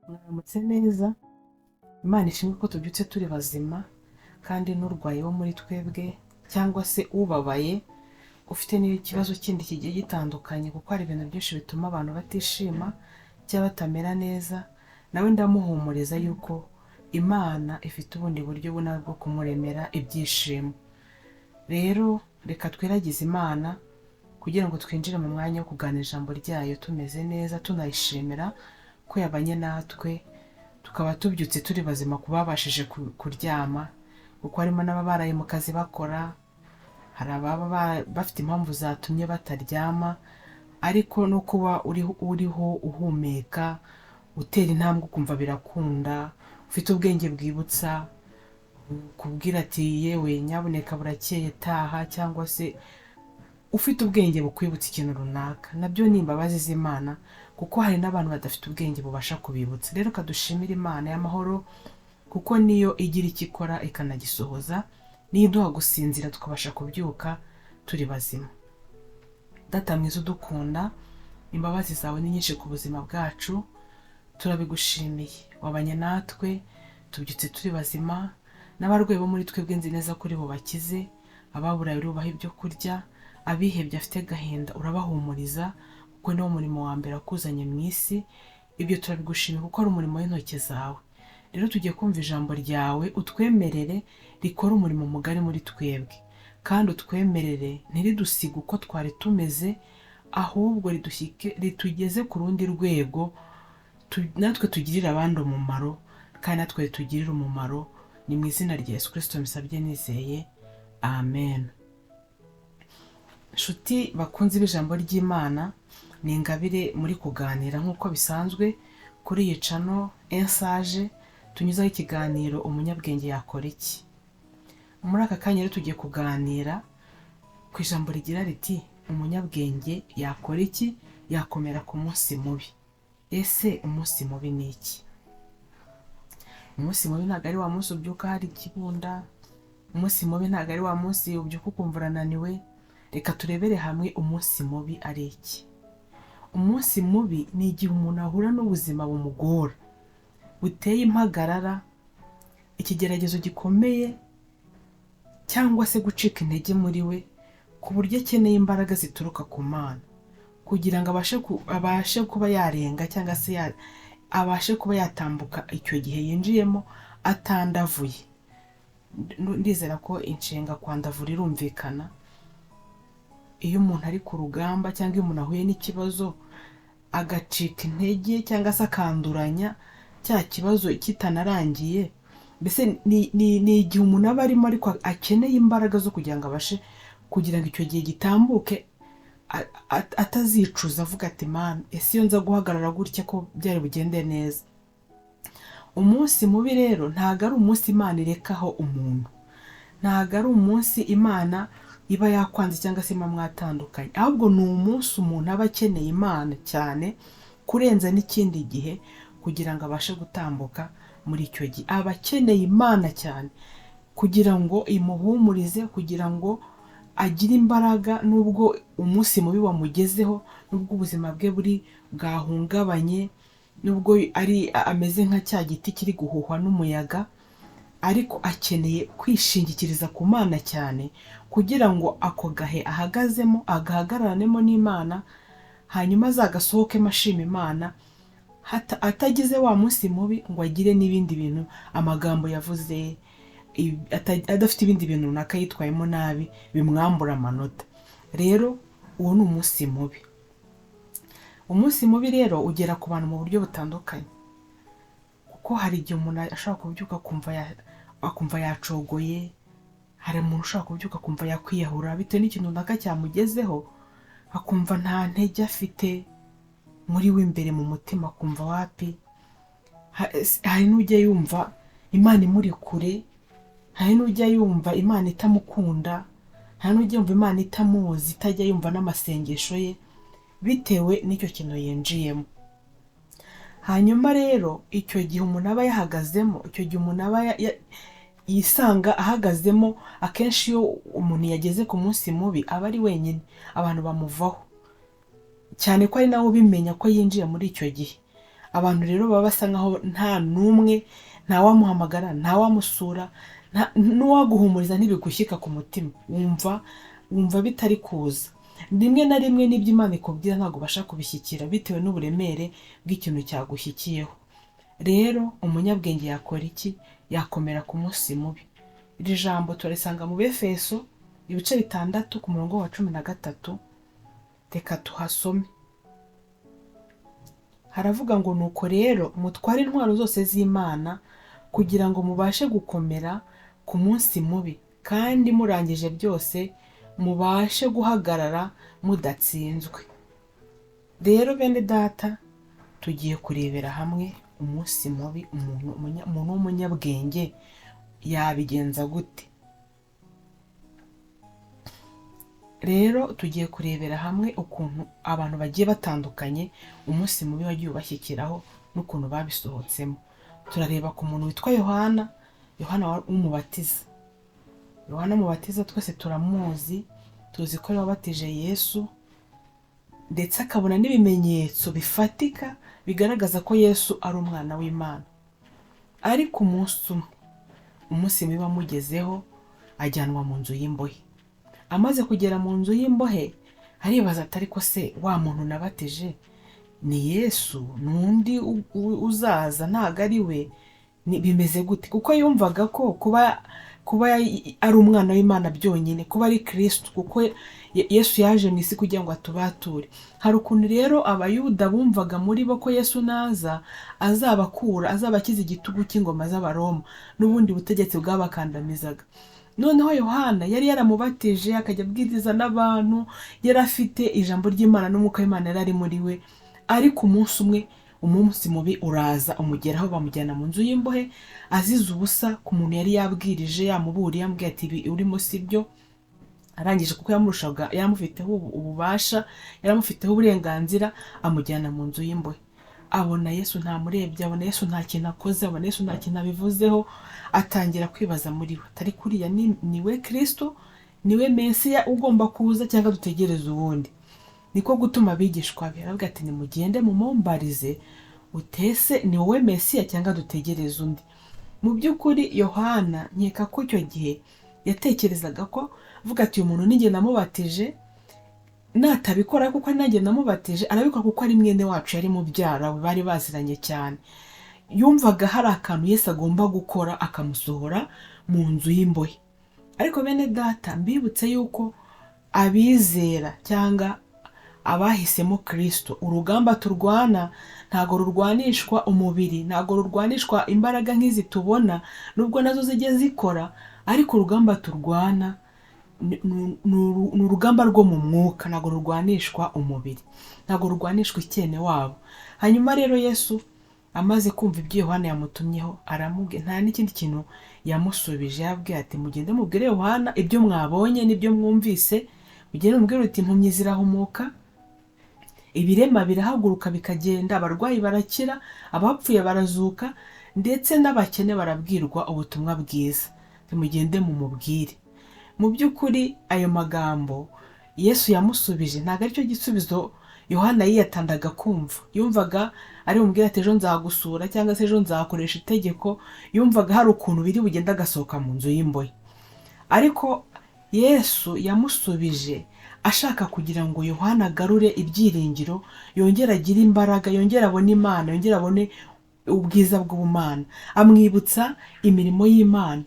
Mwaramutse neza. Imana ishimwe ko tubyutse turi bazima kandi n'urwaye wo muri twebwe cyangwa se ubabaye ufite n'ikibazo kindi kigiye gitandukanye, kuko hari ibintu byinshi bituma abantu batishima cyangwa batamera neza, nawe ndamuhumuriza yuko Imana ifite ubundi buryo bwo kumuremera ibyishimo. Rero reka twiragize Imana kugira ngo twinjire mu mwanya wo kuganira ijambo ryayo tumeze neza, tunayishimira ko yabanye natwe, tukaba tubyutse turi bazima, kuba babashije kuryama, kuko harimo n'ababa baraye mu kazi bakora, hari ababa bafite impamvu zatumye bataryama, ariko no kuba uriho uhumeka, utera intambwe ukumva birakunda, ufite ubwenge bwibutsa kubwira ati yewe nyabuneka burakeye taha, cyangwa se ufite ubwenge bukwibutsa ikintu runaka, nabyo ni imbabazi z'Imana, kuko hari n'abantu badafite ubwenge bubasha kubibutsa. Rero kadushimira Imana y'amahoro, kuko niyo igira icyo ikora ikanagisohoza, niyo iduha gusinzira tukabasha kubyuka turi bazima. Data mwiza udukunda, imbabazi zawe ni nyinshi ku buzima bwacu, turabigushimiye. Wabanye natwe, tubyutse turi bazima, n'abarwayi bo muri twebwe nzi neza ko uri bubakize, ababuraye uri bubahe ibyo kurya, abihebye afite agahinda urabahumuriza, kuko niwo murimo wa mbere wakuzanye mu isi. Ibyo turabigushimiye kuko ari umurimo w'intoki zawe. Rero tugiye kumva ijambo ryawe, utwemerere rikora umurimo mugari muri twebwe, kandi utwemerere ntiridusige uko twari tumeze, ahubwo ritugeze ku rundi rwego, natwe tugirire abandi umumaro, kandi natwe tugirire umumaro. Ni mu izina rya Yesu Kristo mbisabye nizeye, amen. Nshuti bakunzi b'ijambo ry'Imana, ni Ingabire muri kuganira nk'uko bisanzwe kuri iyi channel Ensage, tunyuzaho ikiganiro umunyabwenge yakora iki. Muri aka kanya rero tugiye kuganira ku ijambo rigira riti umunyabwenge yakora iki yakomera ku munsi mubi. Ese umunsi mubi ni iki? Umunsi mubi ntabwo ari wa munsi ubyuka hari ikibunda, umunsi mubi ntabwo ari wa munsi ubyuka ukumva urananiwe. Reka turebere hamwe umunsi mubi ari iki. Umunsi mubi ni igihe umuntu ahura n'ubuzima bumugora, buteye impagarara, ikigeragezo gikomeye, cyangwa se gucika intege muri we, ku buryo akeneye imbaraga zituruka ku Mana kugira ngo abashe kuba yarenga, cyangwa se abashe kuba yatambuka icyo gihe yinjiyemo atandavuye. Ndizera ko inshinga kwandavura irumvikana. Iyo umuntu ari ku rugamba, cyangwa iyo umuntu ahuye n'ikibazo agacika intege, cyangwa se akanduranya cya kibazo kitanarangiye, mbese ni igihe umuntu aba arimo ariko akeneye imbaraga zo kugira ngo abashe kugira ngo icyo gihe gitambuke atazicuza, avuga ati Mana, ese iyo nza guhagarara gutya ko byari bugende neza. Umunsi mubi rero ntabwo ari umunsi Imana irekaho umuntu, ntabwo ari umunsi Imana iba yakwanze cyangwa se iba mwatandukanye, ahubwo ni umunsi umuntu aba akeneye Imana cyane kurenza n'ikindi gihe kugira ngo abashe gutambuka muri icyo gihe. Aba akeneye Imana cyane kugira ngo imuhumurize, kugira ngo agire imbaraga, nubwo umunsi mubi wamugezeho, nubwo ubuzima bwe bwahungabanye, nubwo ameze nka cya giti kiri guhuhwa n'umuyaga, ariko akeneye kwishingikiriza ku Mana cyane kugira ngo ako gahe ahagazemo agahagararanemo n'Imana, hanyuma azagasohokemo ashima Imana, atagize wa munsi mubi ngo agire n'ibindi bintu, amagambo yavuze adafite ibindi bintu runaka yitwayemo nabi bimwambura amanota. Rero uwo ni umunsi mubi. Umunsi mubi rero ugera ku bantu mu buryo butandukanye, kuko hari igihe umuntu ashobora kubyuka akumva yacogoye, hari umuntu ushobora kubyuka akumva yakwiyahura bitewe n'ikintu runaka cyamugezeho, akumva nta ntege afite muri we imbere mu mutima, akumva wapi. Hari n'ujya yumva Imana imuri kure, hari n'ujya yumva Imana itamukunda, hari n'ujya yumva Imana itamuzi, itajya yumva n'amasengesho ye bitewe n'icyo kintu yinjiyemo. Hanyuma rero icyo gihe umuntu aba yahagazemo, icyo gihe umuntu aba yisanga ahagazemo, akenshi iyo umuntu yageze ku munsi mubi aba ari wenyine, abantu bamuvaho, cyane ko ari nawe ubimenya ko yinjiye muri icyo gihe. Abantu rero baba basa nkaho nta n'umwe, ntawamuhamagara, ntawamusura, n'uwaguhumuriza ntibigushyika ku mutima, wumva bitari kuza. Rimwe na rimwe n'ibyo Imana ikubwira ntabwo ubasha kubishyikira bitewe n'uburemere bw'ikintu cyagushyikiyeho. Rero umunyabwenge yakora iki? Yakomera ku munsi mubi. Iri jambo turisanga mu Befeso ibice 6 ku murongo wa 13. Reka tuhasome. Haravuga ngo nuko rero mutware intwaro zose z'Imana kugira ngo mubashe gukomera ku munsi mubi, kandi murangije byose mubashe guhagarara mudatsinzwe. Rero bene data, tugiye kurebera hamwe umunsi mubi umuntu w'umunyabwenge yabigenza gute. Rero tugiye kurebera hamwe ukuntu abantu bagiye batandukanye umunsi mubi wagiye ubashyikiraho n'ukuntu babisohotsemo. Turareba ku muntu witwa Yohana w'umubatiza. Yohana umubatiza twese turamuzi, tuzi ko yabatije Yesu, ndetse akabona n'ibimenyetso bifatika bigaragaza ko Yesu ari umwana w'Imana. Ariko umunsi mubi wamugezeho, ajyanwa mu nzu y'imbohe. Amaze kugera mu nzu y'imbohe, aribaza ati ariko se wa muntu nabatije ni Yesu, n'undi uzaza ntago ari we, bimeze gute? Kuko yumvaga ko kuba ari umwana w'Imana byonyine, kuba ari Kristo, kuko Yesu yaje mu isi kugira ngo atubature. Hari ukuntu rero abayuda bumvaga muri bo ko Yesu naza azabakiza igitugu cy'ingoma z'Abaroma n'ubundi butegetsi bwabakandamizaga. Noneho Yohana yari yaramubatije, akajya abwiriza n'abantu, yari afite ijambo ry'Imana n'umwuka w'Imana yari ari muri we. Ariko umunsi mubi uraza umugeraho, bamujyana mu nzu y'imbohe azize ubusa ku muntu yari yabwirije, yamuburiye, yambwiye ati ibi urimo si byo. Arangije kuko yamurushaga, yaramufiteho ububasha, yaramufiteho uburenganzira, amujyana mu nzu y'imbohe. Abona Yesu ntamurebye, abona Yesu nta kintu akoze, abona Yesu nta kintu abivuzeho, atangira kwibaza muri we, atari kuriya niwe Kristo, niwe Mesiya ugomba kuza cyangwa dutegereze ubundi? Niko gutuma abigishwa be aravuga ati nimugende mumumbarize utese ni wowe Mesiya cyangwa dutegereze undi. Mu by'ukuri Yohana nkeka ko icyo gihe yatekerezaga ko avuga ati uyu muntu ninjye namubatije, natabikora kuko nanjye namubatije, arabikora kuko ari mwene wacu, yari mubyara we, bari baziranye cyane. Yumvaga hari akantu Yesu agomba gukora akamusohora mu nzu y'imbohe. Ariko bene data, mbibutse yuko abizera cyangwa abahisemo Kristo, urugamba turwana ntago rurwanishwa umubiri, ntago rurwanishwa imbaraga nk'izi tubona, nubwo nazo zijye zikora, ariko urugamba turwana ni urugamba rwo mu mwuka, ntago rurwanishwa umubiri, ntago rurwanishwa icyene wabo. Hanyuma rero Yesu amaze kumva ibyo Yohana yamutumyeho, aramubwira, nta n'ikindi kintu yamusubije, yabwiye ati mugende mubwire Yohana ibyo mwabonye n'ibyo mwumvise, mugende mubwire uti impumyi zirahumuka, ibirema birahaguruka bikagenda, abarwayi barakira, abapfuye barazuka, ndetse n'abakene barabwirwa ubutumwa bwiza. Mugende mumubwire. Mu by'ukuri ayo magambo Yesu yamusubije ntabwo aricyo gisubizo Yohana yiyatandaga kumva. Yumvaga ari bumubwira ati ejo nzagusura cyangwa se ejo nzakoresha itegeko. Yumvaga hari ukuntu biri bugenda agasohoka mu nzu y'imbohe. Ariko Yesu yamusubije ashaka kugira ngo Yohana agarure ibyiringiro, yongera agire imbaraga, yongera abone Imana, yongera abone ubwiza bw'ubumana. Amwibutsa imirimo y'Imana.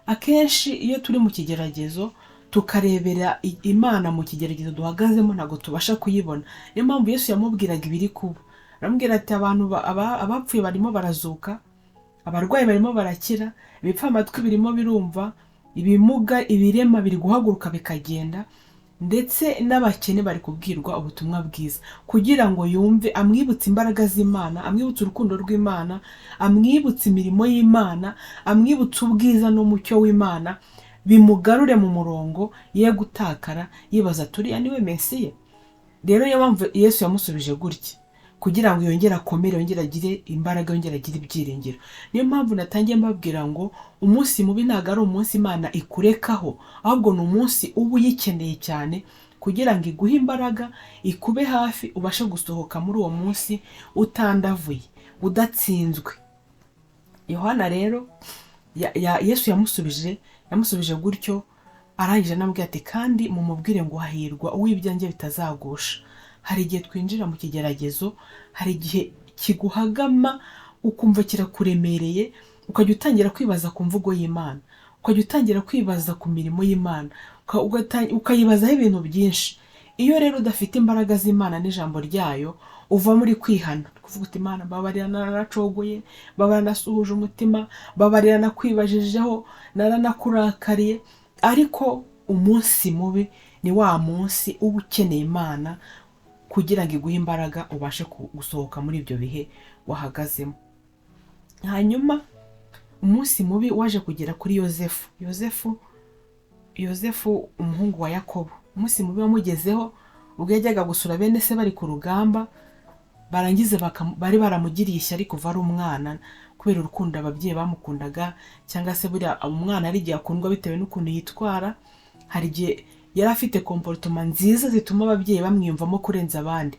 Akenshi iyo turi mu kigeragezo tukarebera Imana mu kigeragezo duhagazemo, ntago tubasha kuyibona. Niyo mpamvu Yesu yamubwiraga ibiri kuba. Aramubwira ati abapfuye barimo barazuka, abarwayi barimo barakira, ibipfamatwi birimo birumva, ibimuga, ibirema biri guhaguruka bikagenda, ndetse n'abakene bari kubwirwa ubutumwa bwiza, kugira ngo yumve, amwibutse imbaraga z'Imana, amwibutse urukundo rw'Imana, amwibutse imirimo y'Imana, amwibutse ubwiza n'umucyo w'Imana, bimugarure mu murongo, ye gutakara yibaza turiya niwe Mesiya. Rero niyo mpamvu Yesu yamusubije gutya, kugira ngo yongere akomere, yongere agire imbaraga, yongere agire ibyiringiro. Niyo mpamvu natangiye mbabwira ngo umunsi mubi ntabwo ari umunsi Imana ikurekaho, ahubwo ni umunsi uba uyikeneye cyane kugira ngo iguhe imbaraga, ikube hafi, ubashe gusohoka muri uwo munsi utandavuye, udatsinzwe. Yohana rero Yesu yamusubije gutyo, arangije anamubwira ati kandi mumubwire ngo hahirwa uw'ibyanjye bitazagusha. Hari igihe twinjira mu kigeragezo, hari igihe kiguhagama ukumva kirakuremereye, ukajya utangira kwibaza ku mvugo y'Imana, ukajya utangira kwibaza ku mirimo y'Imana, ukayibazaho ibintu byinshi. Iyo rero udafite imbaraga z'Imana n'ijambo ryayo, uva muri kwihana, kuvuga uti Imana mbabarira, naracogoye, mbabarira nasuhuje umutima, mbabarira nakwibajijeho, naranakurakariye. Ariko umunsi mubi ni wa munsi uba ukeneye Imana kugira ngo iguhe imbaraga, ubashe gusohoka muri ibyo bihe wahagazemo. Hanyuma umunsi mubi waje kugera kuri Yozefu umuhungu wa Yakobo. Umunsi mubi wamugezeho ubwo yajyaga gusura bene se bari ku rugamba, barangize bari baramugiriye ishyari kuva ari umwana, kubera urukundo ababyeyi bamukundaga, cyangwa se buriya umwana ari igihe akundwa bitewe n'ukuntu yitwara. Hari igihe yari afite comportement nziza zituma ababyeyi bamwiyumvamo kurenza abandi,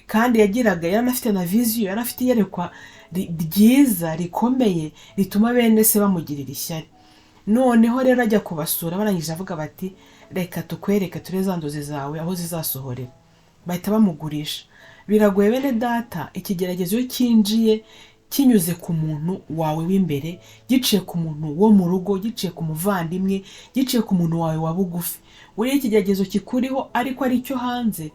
kandi yari anafite na vision, yari afite iyerekwa ryiza rikomeye rituma bene se bamugirira ishyari. Noneho rero ajya kubasura, barangije avuga bati reka tukwereke ture za nzozi zawe aho zizasohorera. Bahita bamugurisha. Biragoye bene data, ikigeragezo cyinjiye kinyuze ku muntu wawe w'imbere, giciye ku muntu wo mu rugo, giciye ku muvandimwe, giciye ku muntu wawe wa bugufi. Uriya ikigeragezo kikuriho ariko ari cyo hanze,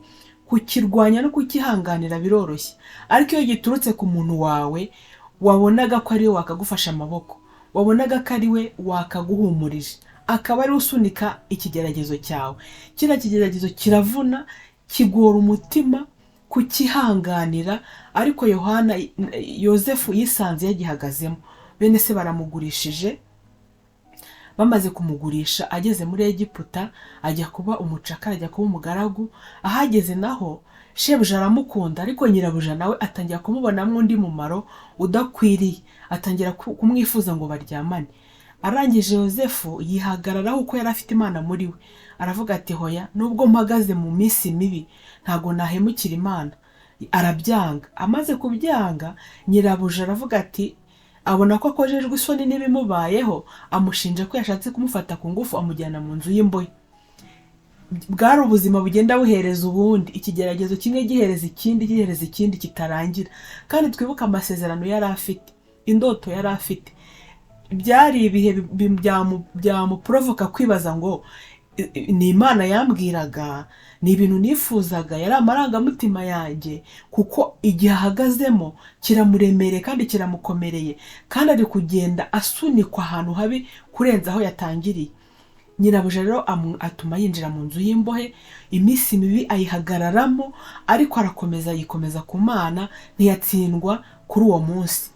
kukirwanya no kukihanganira biroroshye. Ariko iyo giturutse ku muntu wawe, wabonaga ko ari we wakagufasha amaboko, wabonaga ko ari we wakaguhumurije, akaba ari usunika ikigeragezo cyawe. Kira kigeragezo kiravuna, kigora umutima kukihanganira. Ariko Yozefu yisanze yagihagazemo. Bene se baramugurishije, bamaze kumugurisha ageze muri Egiputa, ajya kuba umucakara, ajya kuba umugaragu. Ahageze naho shebuja aramukunda, ariko nyirabuja nawe atangira kumubonamo undi mumaro udakwiriye, atangira kumwifuza ngo baryamane. Arangije Yozefu yihagararaho uko yari afite Imana muri we, aravuga ati hoya, nubwo mpagaze mu minsi mibi ntago nahemukira Imana. Arabyanga. Amaze kubyanga, nyirabuja aravuga ati abona ko akojejwe isoni n'ibimubayeho, amushinja ko yashatse kumufata ku ngufu amujyana mu nzu y'imbohe. Bwari ubuzima bugenda buhereza ubundi, ikigeragezo kimwe gihereza ikindi kitarangira. Kandi twibuka amasezerano yari afite, indoto yari afite. Byari ibihe byamuprovoka kwibaza ngo ni Imana yambwiraga, ni ibintu nifuzaga, yari amarangamutima yanjye, kuko igihe ahagazemo kiramuremereye kandi kiramukomereye, kandi ari kugenda asunikwa ahantu habi kurenza aho yatangiriye. Nyirabuja rero atuma yinjira mu nzu y'imbohe, iminsi mibi ayihagararamo, ariko arakomeza yikomeza ku Mana, ntiyatsindwa kuri uwo munsi.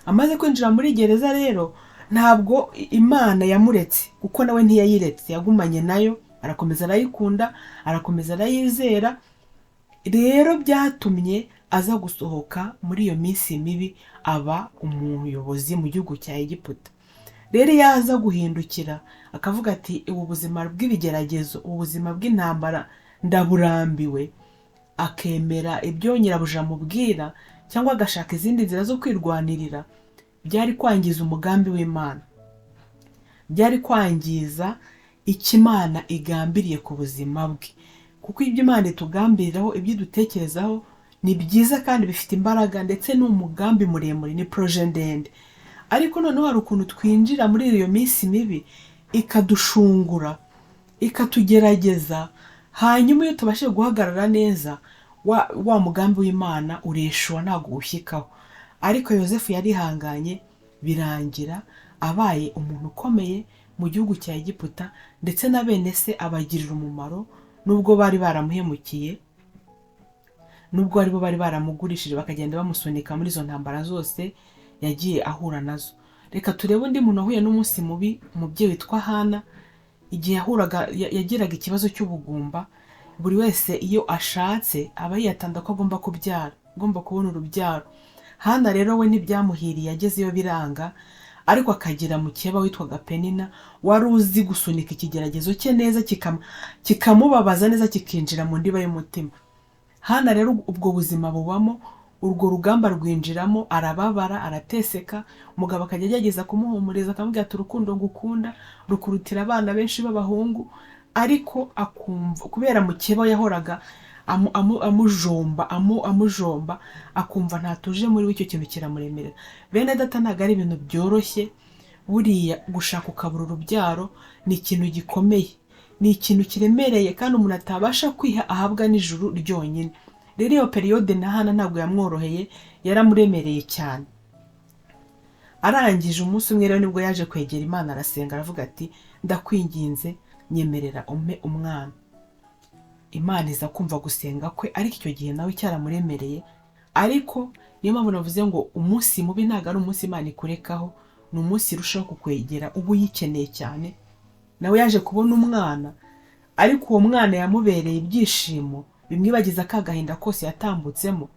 Amaze kwinjira muri gereza rero, ntabwo Imana yamuretse, kuko nawe ntiyayiretse, yagumanye nayo, arakomeza arayikunda, arakomeza arayizera. Rero byatumye aza gusohoka muri iyo minsi mibi, aba umuyobozi mu gihugu cya Egiputa. Rero yaza guhindukira akavuga ati ubu buzima bw'ibigeragezo, ubuzima bw'intambara ndaburambiwe, akemera ibyo nyirabuja amubwira, cyangwa agashaka izindi nzira zo kwirwanirira, byari kwangiza umugambi w'Imana, byari kwangiza icyo Imana igambiriye ku buzima bwe. Kuko ibyo Imana itugambiriraho, ibyo dutekerezaho ni byiza kandi bifite imbaraga, ndetse n'umugambi muremure, ni projet ndende. Ariko noneho hari ukuntu twinjira muri iyo minsi mibi ikadushungura, ikatugerageza, hanyuma iyo tubashe guhagarara neza, wa mugambi w'Imana ureshwa, ntabwo ushyikaho. Ariko Yozefu yarihanganye, birangira abaye umuntu ukomeye mu gihugu cya Egiputa, ndetse na bene se abagirira umumaro, nubwo bari baramuhemukiye, nubwo aribo bari baramugurishije bakagenda bamusunika muri izo ntambara zose yagiye ahura nazo. Reka turebe undi muntu ahuye n'umunsi mubi, umubyeyi witwa Hana. Igihe yagiraga ikibazo cy'ubugumba, buri wese iyo ashatse aba yiyatanda ko agomba kubyara, agomba kubona urubyaro. Hana rero we ntibyamuhiriye, yagezeyo biranga, ariko akagira mukeba witwaga Penina wari uzi gusunika ikigeragezo cye neza kikamubabaza neza kikinjira mu ndiba y'umutima. Hana rero ubwo buzima bubamo, urwo rugamba rwinjiramo, arababara, arateseka. Umugabo akajya agerageza kumuhumuriza akamubwira ati urukundo ngukunda rukurutira abana benshi b'abahungu, ariko akumva kubera mukeba yahoraga amujomba akumva ntatuje muri we, icyo kintu kiramuremerera. Bene data ntabwo ari ibintu byoroshye, buriya gushaka ukabura urubyaro ni ikintu gikomeye, ni ikintu kiremereye kandi umuntu atabasha kwiha ahabwa n'ijuru ryonyine. Rero iyo periyode na Hana ntabwo yamworoheye, yaramuremereye cyane. Arangije umunsi umwe rero nibwo yaje kwegera Imana arasenga aravuga ati ndakwinginze nyemerera umpe umwana. Imana iza kumva gusenga kwe, ariko icyo gihe nawe cyaramuremereye. Ariko niyo mpamvu navuze ngo umunsi mubi ntabwo ari umunsi Imana ikurekaho, ni umunsi irushaho kukwegera uba uyikeneye cyane. Nawe yaje kubona umwana, ariko uwo mwana yamubereye ibyishimo bimwibagiza akagahinda kose yatambutsemo.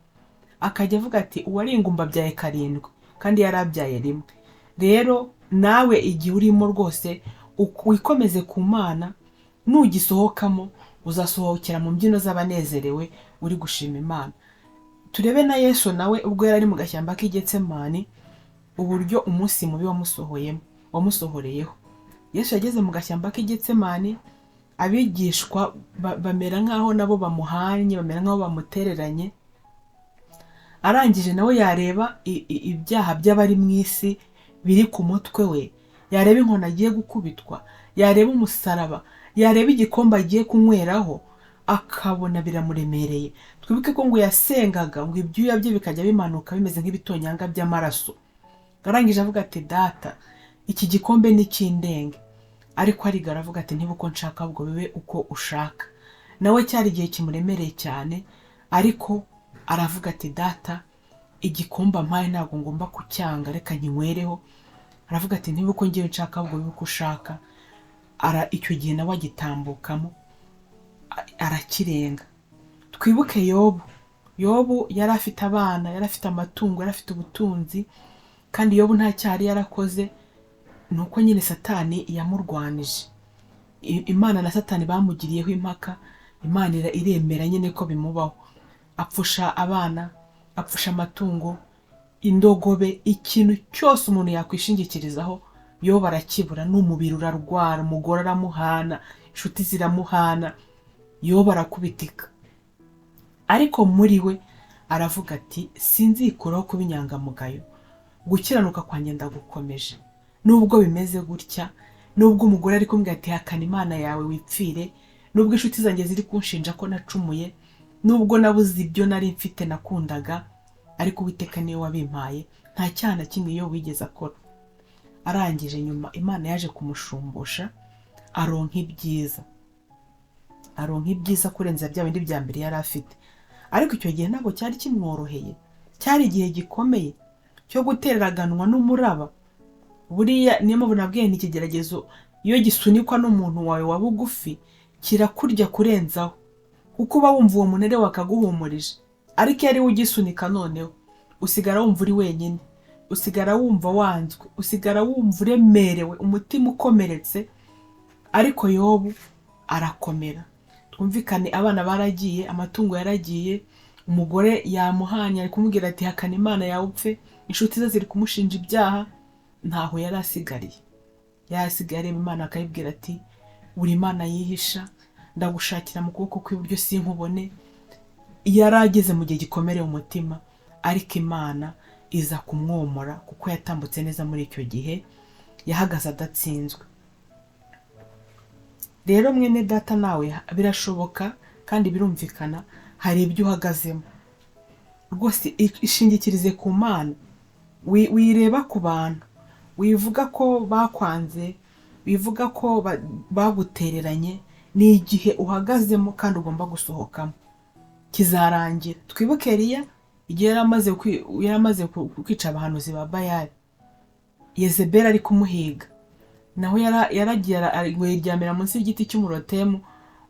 Akajya avuga ati uwari ingumba abyaye 7 kandi yarabyaye 1. Rero nawe igihe urimo rwose wikomeze ku Mana, nugisohokamo uzasohokera mu mbyino z'abanezerewe uri gushima Imana. Turebe na Yesu nawe ubwo yari mu gashyamba k'Igetsemani, uburyo umunsi mubi wamusohoreyeho. Yesu yageze mu gashyamba k'Igetsemani, abigishwa bamera nk'aho nabo bamuhanye, bamera nk'aho bamutereranye. Arangije nawe yareba ibyaha by'abari mu isi biri ku mutwe we, yareba inkoni agiye gukubitwa, yareba umusaraba, yareba igikombe agiye kunyweraho, akabona biramuremereye. Twibuke ko ngo yasengaga ngo ibyuya bye bikajya bimanuka bimeze nk'ibitonyanga by'amaraso. Arangije avuga ati data, iki gikombe ni kindenge, ariko arigara avuga ati niba uko nshaka ahubwo bibe uko ushaka. Nawe cyari igihe kimuremereye cyane, ariko aravuga ati data, igikombe ampaye ntabwo ngomba kucyanga, reka nkinywereho. Aravuga ati niba uko ngiye nshaka ahubwo bibe uko ushaka. Icyo gihe nawe agitambukamo arakirenga. Twibuke Yobu yari afite abana, yari afite amatungo, yari afite ubutunzi, kandi Yobu nta cyari yarakoze, nuko nyine Satani yamurwanije. Imana na Satani bamugiriyeho impaka, Imana iremera nyine ko bimubaho. Apfusha abana, apfusha amatungo, indogobe, ikintu cyose umuntu yakwishingikirizaho Yobu arakibura. N'umubiri urarwara, umugore aramuhana, inshuti ziramuhana, Yobu arakubitika. Ariko muri we aravuga ati sinzikuraho kuba inyangamugayo, gukiranuka kwanjye ndagukomeje. Nubwo bimeze gutya, nubwo umugore ari kumbwira ati hakana Imana yawe wipfire, nubwo inshuti zanjye ziri kunshinja ko nacumuye, nubwo nabuze ibyo nari mfite nakundaga, ariko Uwiteka niwe wabimpaye, nta cyaha na kimwe Yobu wigeze akora. Arangije nyuma Imana yaje kumushumbusha, aronka ibyiza kurenza bya bindi bya mbere yari afite. Ariko icyo gihe ntabwo cyari kimworoheye, cyari igihe gikomeye cyo guteraganwa n'umuraba. Buriya niyo mpamvu nabwiye ni ikigeragezo iyo gisunikwa n'umuntu wawe wa bugufi kirakurya kurenzaho, kuko uba wumva uwo muntu rero wakaguhumurije. Ariko iyo ari we ugisunika noneho usigara wumva uri wenyine, usigara wumva wanzwe, usigara wumva uremerewe, umutima ukomeretse. Ariko Yobu arakomera. Twumvikane, abana baragiye, amatungo yaragiye, umugore yamuhanye ari kumubwira ati hakana Imana yawe upfe, inshuti ze ziri kumushinja ibyaha, ntaho yari asigariye. Yasigaye areba Imana akayibwira ati uri Imana yihisha, ndagushakira mu kuboko kw'iburyo sinkubone. Yarageze mu gihe gikomereye umutima, ariko Imana iza kumwomora kuko yatambutse neza muri icyo gihe, yahagaze adatsinzwe. Rero mwene data nawe birashoboka kandi birumvikana, hari ibyo uhagazemo. Rwose ishingikirize ku Mana, wireba ku bantu, wivuga ko bakwanze, wivuga ko bagutereranye. Ni igihe uhagazemo kandi ugomba gusohokamo, kizarangira. Twibuke Eliya igihe yaramaze kwica abahanuzi ba Bayali, Yezebeli ari kumuhiga, naho yaragiye yiryamira munsi y'igiti cy'umurotemu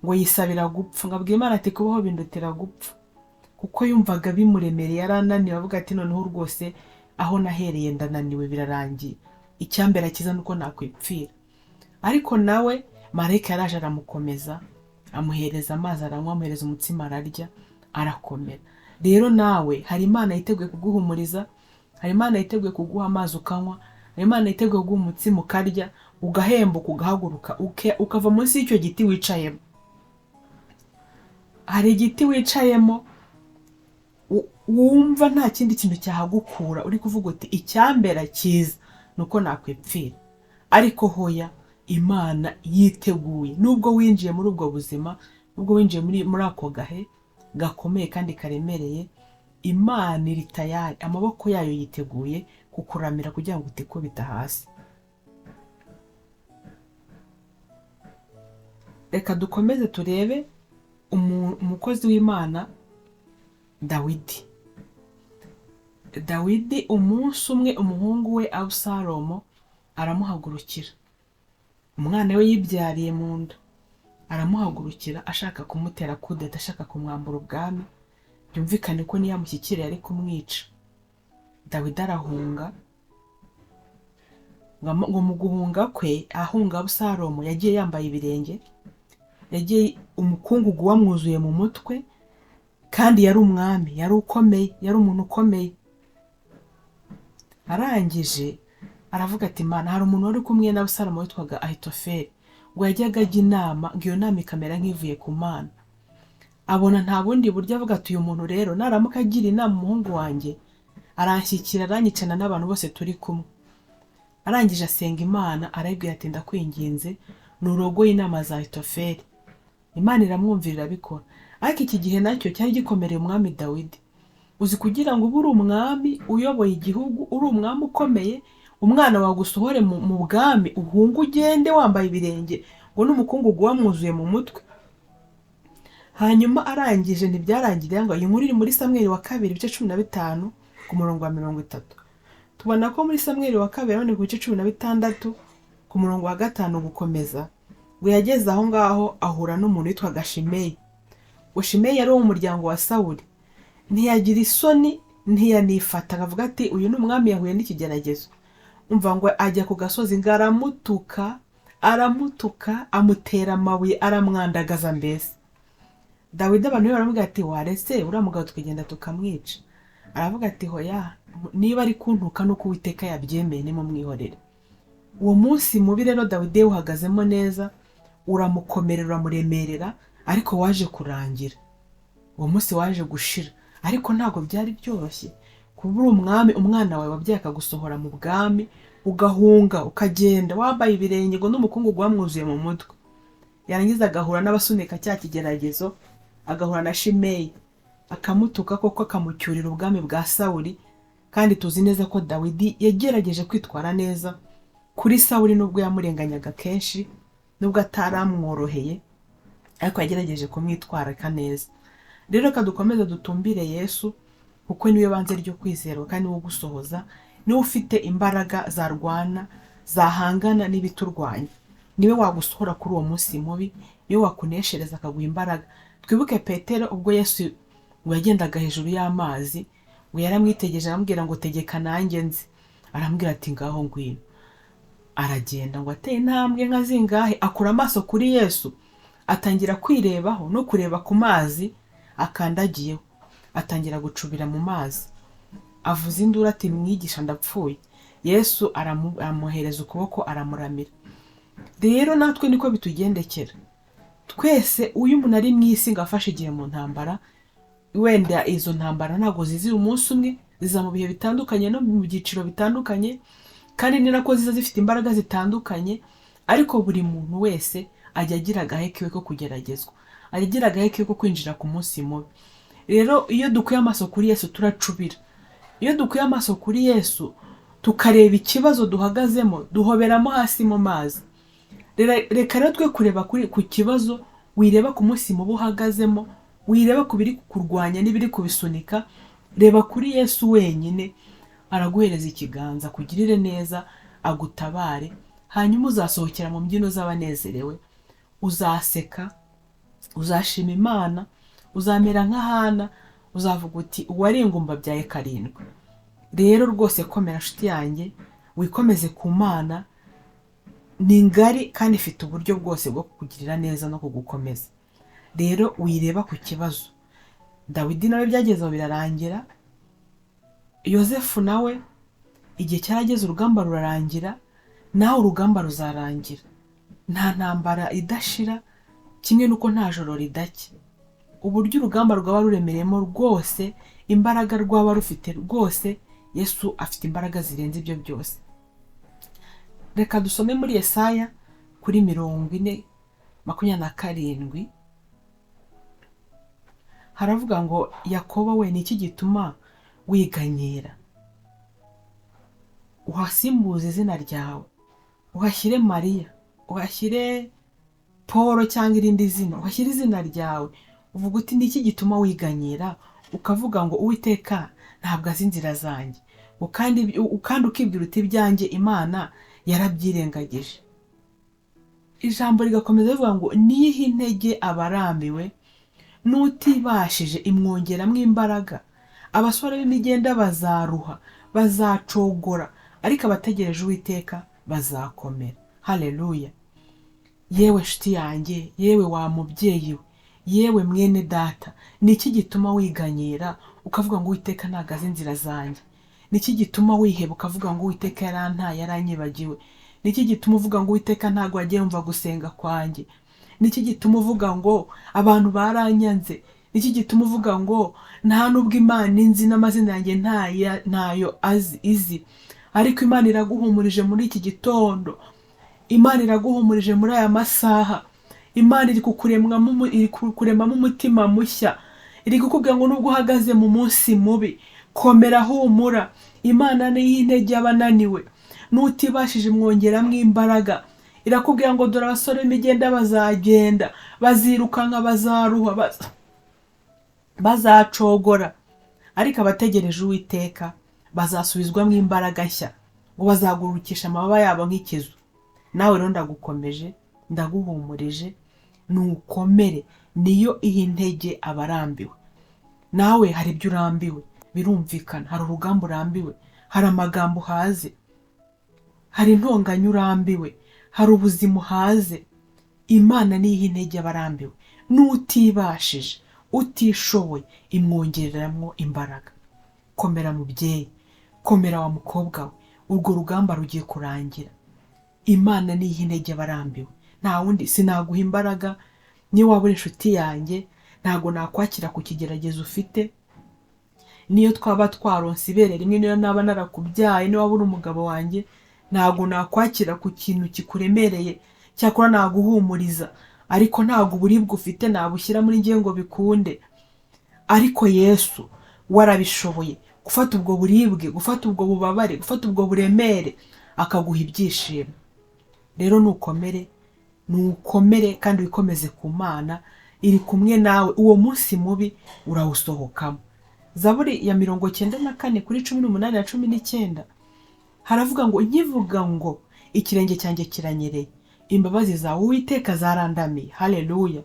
ngo yisabira gupfa. Ngabwiye Imana ati kubaho bindutira gupfa, kuko yumvaga bimuremereye, yarananiwe. Avuga ati noneho rwose aho nahereye ndananiwe, birarangiye. icyambere akiza nuko nakwipfira. Ariko nawe marayika yaraje aramukomeza, amuhereza amazi aranywa, amuhereza umutsima ararya, arakomera. Rero nawe hari Imana yiteguye kuguhumuriza, hari Imana yiteguye kuguha amazi ukanywa, hari Imana yiteguye kuguha umutsima ukarya, ugahembuka ugahaguruka ukava munsi y'icyo giti wicayemo. Hari igiti wicayemo wumva nta kindi kintu cyahagukura, uri kuvuga uti icyambera cyiza nuko nakwipfira. Ariko hoya, Imana yiteguye. Nubwo winjiye muri ubwo buzima, nubwo winjiye muri ako gahe gakomeye kandi karemereye, Imana iri tayari, amaboko yayo yiteguye kukuramira kugira ngo utikubita hasi. Reka dukomeze turebe umukozi w'Imana Dawidi. Dawidi umunsi umwe umuhungu we Abusalomo aramuhagurukira. Umwana we yibyariye mu nda. Aramuhagurukira ashaka kumutera kudeta, ashaka kumwambura ubwami. Byumvikane ko niyamushyikira yari kumwica. Dawidi arahunga. Ngo mu guhunga kwe, ahunga Abusalomo yagiye yambaye ibirenge. Yagiye umukungugu wamwuzuye mu mutwe, kandi yari umwami, yari ukomeye, yari umuntu ukomeye. Arangije aravuga ati Mana, hari umuntu wari kumwe na Abusalomo witwaga Ahitofeli, ngo yajyaga ajya inama, ngo iyo nama ikamera nk'ivuye ku Mana. Abona nta bundi buryo, avuga ati uyu muntu rero naramuka agira inama umuhungu wanjye, aranshyikira aranyicana n'abantu bose turi kumwe. Arangije asenga Imana, arayibwira ati ndakwinginze nurogoye inama za Ahitofeli. Imana iramwumvira irabikora. Ariko iki gihe nacyo cyari gikomereye umwami Dawidi. Uzi kugira ngo uri umwami uyoboye igihugu, uri umwami ukomeye, umwana wagusohore mu bwami, uhunga ugende wambaye ibirenge, ngo n'umukungugu wamwuzuye mu mutwe. Hanyuma arangije ntibyarangiriye ngo iyi nkuru iri muri Samweli wa kabiri ibice 15 ku murongo wa 30. Tubona ko muri Samweli wa kabiri none ku bice 16 ku murongo wa 5 gukomeza, ngo yageze aho ngaho ahura n'umuntu witwaga Shimeyi. Shimeyi yari wo mu muryango wa Sawuli. Ntiyagira isoni, ntiyanifata, akavuga ati uyu ni umwami yahuye n'ikigeragezo. Umva ngo ajya ku gasozi, ngo aramutuka, amutera amabuye, aramwandagaza mbese. Dawidi abantu baramubwira ati warese uriya mugabo tukagenda tukamwica. Aravuga ati hoya, niba ari kuntuka nuko Uwiteka yabyemeye nimumwihorere. Uwo munsi mubi rero Dawidi uhagazemo neza, uramukomerera, uramuremerera, ariko waje kurangira. Uwo munsi waje gushira, ariko ntago byari byoroshye. Kuba umwami, umwana wawe wabyaye akagusohora mu bwami, ugahunga ukagenda wambaye ibirenge, ngo n'umukungugu wamwuzuye mu mutwe. Yarangiza agahura n'abasunika cya kigeragezo, agahura na Shimeyi, akamutuka koko akamucyurira ubwami bwa Sawuli. Kandi tuzi neza ko Dawidi yagerageje kwitwara neza kuri Sawuli, nubwo yamurenganyaga kenshi, nubwo ataramworoheye, ariko yagerageje kumwitwarika neza. Rero kadukomeza dutumbire Yesu, kuko niwe banze ryo kwizerwa kandi wo gusohoza, niwe ufite imbaraga zarwana, zahangana n'ibiturwanya. Niwe wagusohora kuri uwo munsi mubi, niwe wakuneshereza akaguha imbaraga. Twibuke Petero ubwo Yesu ngo yagendaga hejuru y'amazi, ngo yaramwitegereje aramubwira ngo tegeka nanjye nzi. Arambwira ati ngaho ngwino. Aragenda ngo ateye intambwe nka zingahe, akura amaso kuri Yesu, atangira kwirebaho no kureba ku mazi akandagiyeho, atangira gucubira mu mazi. Avuza induru ati mwigisha ndapfuye. Yesu aramuhereza ukuboko aramuramira. Rero natwe niko bitugendekera. Twese uyu umuntu ari mu isi ngafashe igihe mu ntambara, wenda izo ntambara ntago zizira umunsi umwe, ziza mu bihe bitandukanye no mu byiciro bitandukanye, kandi ni nako ziza zifite imbaraga zitandukanye. Ariko buri muntu wese ajya agira agahe kiwe ko kugeragezwa, agira agahe kiwe ko kwinjira ku munsi mubi. Rero iyo dukuye amaso kuri Yesu turacubira. Iyo dukuye amaso kuri Yesu tukareba ikibazo duhagazemo, duhoberamo hasi mu mazi. Reka rero twe kureba ku kibazo, wireba ku munsi mubi uhagazemo, wireba ku biri kurwanya n'ibiri kubisunika. Reba kuri Yesu wenyine, araguhereza ikiganza, kugirire neza, agutabare. Hanyuma uzasohokera mu mbyino z'abanezerewe, uzaseka, uzashima Imana, uzamera nka Hana, uzavuga uti uwari ingumba byaye karindwi. Rero rwose komera nshuti yanjye, wikomeze ku Mana, ni ngari kandi ifite uburyo bwose bwo kukugirira neza no kugukomeza. Rero wireba ku kibazo. Dawidi nawe byagezeho birarangira, Yosefu nawe igihe cyarageze urugamba rurarangira, nawe urugamba ruzarangira. Nta ntambara idashira, kimwe nuko nta joro ridacya. Uburyo urugamba rwaba ruremereyemo rwose, imbaraga rwaba rufite rwose, Yesu afite imbaraga zirenze ibyo byose. Reka dusome muri Yesaya kuri 40:27. Haravuga ngo, Yakobo we, ni iki gituma wiganyira? Uhasimbuze izina ryawe, uhashyire Mariya, uhashyire Paul cyangwa irindi zina, uhashyire izina ryawe. Uvuga uti ni iki gituma wiganyira? Ukavuga ngo Uwiteka ntabwo azi inzira zanjye, kandi ukibwira uti ibyanjye Imana yarabyirengagije. Ijambo rigakomeza rivuga ngo, niyihe intege abarambiwe, n'utibashije imwongeramo imbaraga. Abasore b'imigenda bazaruha, bazacogora, ariko abategereje Uwiteka bazakomera. Haleluya. Yewe nshuti yanjye, yewe wa mubyeyi we, yewe mwene data, ni iki gituma wiganyira ukavuga ngo Uwiteka ntabwo azi inzira zanjye? Ni iki gituma wiheba ukavuga ngo Uwiteka yarantaye, yaranyibagiwe? Ni iki gituma uvuga ngo Uwiteka ntabwo agiye yumva gusenga kwanjye? Ni iki gituma uvuga ngo abantu baranyanze? Ni iki gituma uvuga ngo nta nubwo Imana inzi, n'amazina yanjye ntayo izi? Ariko Imana iraguhumurije muri iki gitondo, Imana iraguhumurije muri aya masaha. Imana iri kukuremamo umutima mushya, iri kukubwira ngo nubwo uhagaze mu munsi mubi, komera, humura. Imana niyihe intege abananiwe, n'utibashije imwongeramo imbaraga. Irakubwira ngo dore abasore b'imigenda bazagenda, bazirukanka, bazaruha, bazacogora, ariko abategereje Uwiteka bazasubizwamo imbaraga nshya, ngo bazagurukisha amababa yabo nk'ikizu. Nawe rero ndagukomeje, ndaguhumurije, nukomere. Niyo iyi intege abarambiwe. Nawe hari ibyo urambiwe, birumvikana. Hari urugamba urambiwe, hari amagambo uhaze, hari intonganya urambiwe, hari ubuzima uhaze. Imana niyihe intege abarambiwe, n'utibashije, utishoboye, imwongereramo imbaraga. Komera mubyeyi, komera wa mukobwa we, urwo rugamba rugiye kurangira. Imana niyihe intege abarambiwe. Nta wundi sinaguha imbaraga. Niyo waba uri inshuti yanjye, ntago nakwakira ku kigeragezo ufite. Niyo twaba twaronse ibere rimwe, niyo naba narakubyaye, niyo waba uri umugabo wanjye, ntago nakwakira ku kintu kikuremereye. Cyakora naguhumuriza, ariko ntago uburibwe ufite nabushyira muri njye ngo bikunde. Ariko Yesu warabishoboye gufata ubwo buribwe, gufata ubwo bubabare, gufata ubwo buremere, akaguha ibyishimo. Rero nukomere kandi wikomeze ku Mana, iri kumwe nawe. Uwo munsi mubi urawusohokamo. Zaburi ya 94 kuri 18 na 19 haravuga ngo, nkivuga ngo ikirenge cyanjye kiranyereye, imbabazi zawe Uwiteka zarandamiye. Haleluya.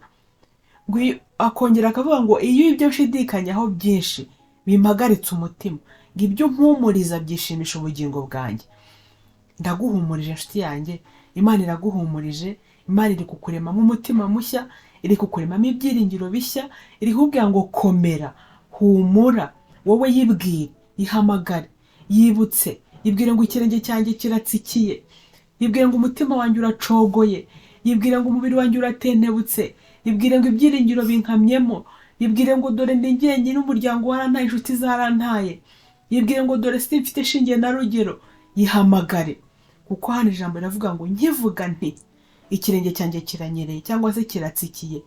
Akongera akavuga ngo, iyo ibyo nshidikanyaho byinshi bimpagaritse umutima, ngo ibyo mpumuriza byishimisha ubugingo bwanjye. Ndaguhumurije nshuti yanjye, Imana iraguhumurije. Imana iri kukuremamo umutima mushya, iri kukuremamo ibyiringiro bishya, iri kukubwira ngo komera, humura. Wowe yibwire, ihamagare, yibutse, yibwire ngo ikirenge cyanjye kiratsikiye, yibwire ngo umutima wanjye uracogoye, yibwire ngo umubiri wanjye uratentebutse, yibwire ngo ibyiringiro binkamyemo, yibwire ngo dore ndi jyenyine, umuryango warantaye, inshuti zarantaye, yibwire ngo dore simfite shinge na rugero. Yihamagare, kuko hano ijambo riravuga ngo, nkivuga nti ikirenge cyanjye kiranyereye cyangwa se kiratsikiye,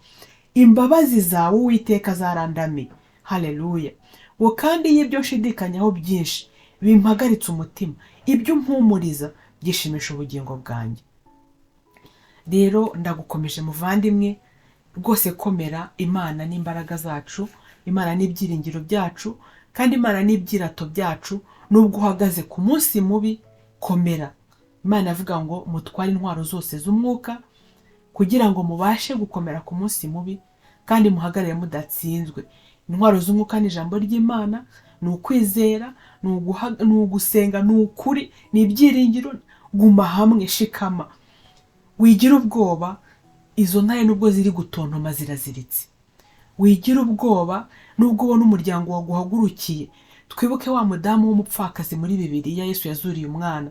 imbabazi zawe Uwiteka zarandamiye. Haleluya. Ngo kandi iyo ibyo nshidikanyaho byinshi bimpagaritse umutima, ibyo mpumuriza byishimisha ubugingo bwanjye. Rero ndagukomeje muvandimwe, rwose komera. Imana n'imbaraga zacu, Imana n'ibyiringiro byacu, kandi Imana n'ibyirato byacu. Nubwo uhagaze ku munsi mubi, komera. Imana avuga ngo mutware intwaro zose z'umwuka kugira ngo mubashe gukomera ku munsi mubi, kandi muhagarare mudatsinzwe. Intwaro z'umwuka ni ijambo ry'Imana, ni ukwizera, ni ugusenga, ni ukuri, ni ibyiringiro. Guma hamwe, shikama, wigira ubwoba. Izo ntare nubwo ziri gutontoma ziraziritse. Wigira ubwoba nubwo ubona umuryango waguhagurukiye. Twibuke wa mudamu w'umupfakazi muri Bibiliya Yesu yazuriye umwana,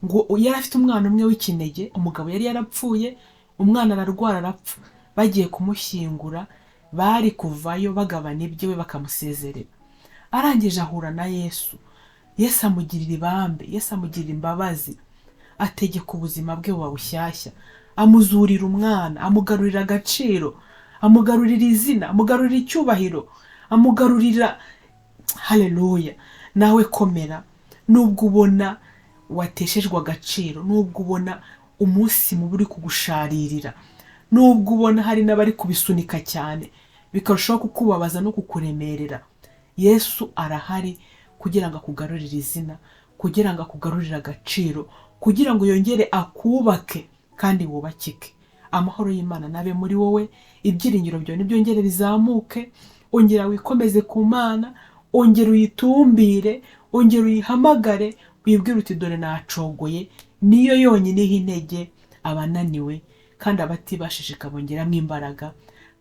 ngo yari afite umwana umwe w'ikinege, umugabo yari yarapfuye, umwana ararwara arapfa. Bagiye kumushyingura, bari kuvayo bagabana ibye, we bakamusezerera. Arangije ahura na Yesu. Yesu amugirira ibambe, Yesu amugirira imbabazi, ategeka ubuzima bwe buba bushyashya, amuzurira umwana, amugarurira agaciro, amugarurira izina, amugarurira icyubahiro, amugarurira. Haleluya. Nawe komera, nubwo ubona wateshejwe agaciro, nubwo ubona umunsi mubi uri kugusharirira, nubwo ubona hari n'abari kubisunika cyane bikarushaho kukubabaza no kukuremerera, Yesu arahari kugira ngo akugarurire izina, kugira ngo akugarurire agaciro, kugira ngo yongere akubake kandi wubakike. Amahoro y'Imana nabe muri wowe, ibyiringiro byawe nibyongere bizamuke. Ongera wikomeze ku Mana, ongera uyitumbire, ongera uyihamagare, wibwire uti dore nacogoye. Niyo yonyine intege abananiwe, kandi abatibashije ikabongeramo imbaraga,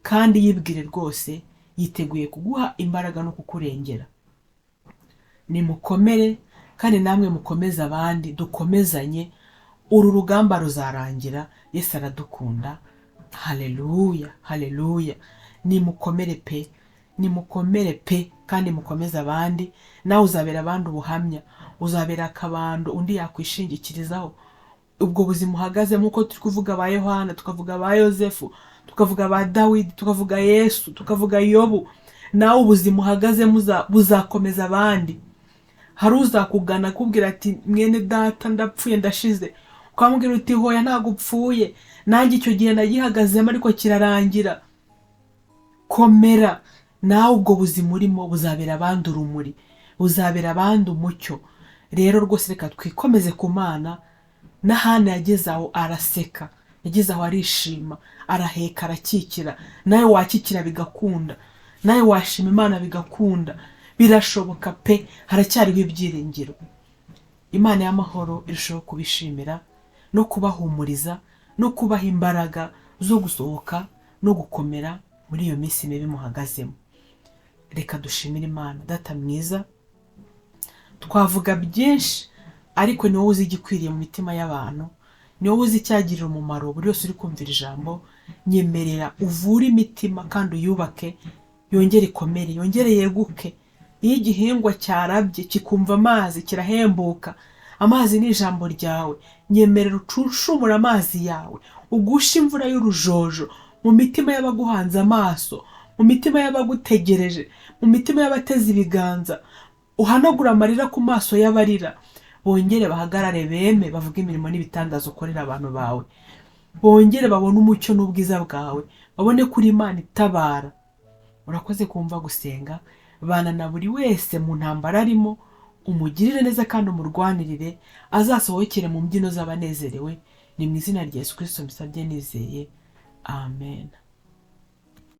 kandi yibwire rwose yiteguye kuguha imbaraga no kukurengera. Nimukomere kandi namwe mukomeze abandi, dukomezanye. Uru rugamba ruzarangira, Yesu aradukunda. Haleluya, haleluya. Nimukomere pe, nimukomere pe, kandi mukomeze abandi. Nawe uzabera abandi ubuhamya, uzabera akabando undi yakwishingikirizaho. Ubwo buzima uhagaze, nk'uko turi kuvuga ba Yohana, tukavuga ba Yosefu, tukavuga ba Dawidi, tukavuga Yesu, tukavuga Yobu, nawe ubuzima uhagaze buzakomeza abandi. Hari uzakugana akubwira ati mwene data ndapfuye ndashize, ukamubwira uti hoya ntabwo upfuye, nanjye icyo gihe nagihagazemo ariko kirarangira. Komera, nawe ubwo buzima urimo buzabera abandi urumuri, buzabera abandi umucyo. Rero rwose reka twikomeze ku Mana. N'ahana yageze aho araseka, yageze aho arishima, araheka, arakikira. Nawe wakikira bigakunda, nawe washima Imana bigakunda. Birashoboka pe, haracyariho ibyiringiro. Imana y'amahoro irushaho kubishimira no kubahumuriza no kubaha imbaraga zo gusohoka no gukomera muri iyo minsi mibi muhagazemo. Reka dushimire Imana. Data mwiza, twavuga byinshi ariko ni wowe uzi igikwiriye mu mitima y'abantu, ni wowe uzi icyagirira umumaro buri wese uri kumvira ijambo. Nyemerera uvure imitima kandi uyubake, yongere ikomere, yongere yeguke. Iyo igihingwa cyarabye kikumva amazi kirahembuka, amazi ni ijambo ryawe. Nyemerera ucunshumura amazi yawe, ugushe imvura y'urujojo mu mitima y'abaguhanze amaso, mu mitima y'abagutegereje, mu mitima y'abateze ibiganza. Uhanagura amarira ku maso y'abarira, bongere bahagarare beme bavuga imirimo n'ibitangaza ukorera abantu bawe. Bongere babone umucyo n'ubwiza bwawe, babone kuri Imana itabara. Urakoze kumva gusenga. Bana na buri wese mu ntambara arimo, umugirire neza kandi umurwanirire, azasohokere mu mbyino z'abanezerewe. Ni mu izina rya Yesu Kristo mbisabye nizeye, amen.